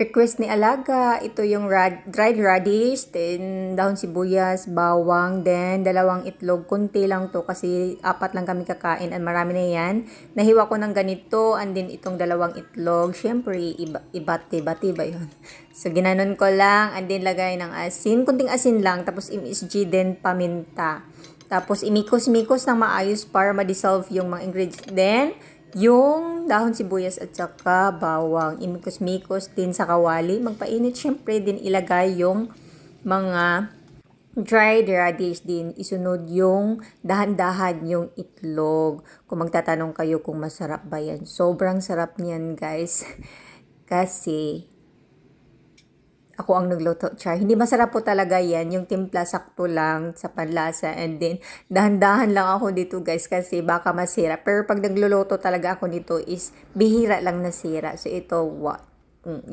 Request ni Alaga, ito yung dried radish, then dahon sibuyas, bawang, then dalawang itlog. Kunti lang to kasi apat lang kami kakain and marami na yan. Nahiwa ko ng ganito and then itong dalawang itlog. Syempre, ibati ba yun? So, ginanon ko lang and then lagay ng asin. Kunting asin lang, tapos MSG din paminta. Tapos, imikos-mikos ng maayos para ma-dissolve yung mga ingredients. Then, yung dahon sibuyas at saka bawang, imikos-mikos din sa kawali. Magpainit, syempre din ilagay yung mga dried radish din. Isunod yung dahan-dahan yung itlog. Kung magtatanong kayo kung masarap ba yan. Sobrang sarap niyan, guys. Kasi ako ang nagluto, char. Hindi masarap po talaga yan. Yung timpla, sakto lang sa panlasa. And then, dahan-dahan lang ako dito, guys, kasi baka masira. Pero pag nagluluto talaga ako nito is bihira lang nasira. So, ito, what?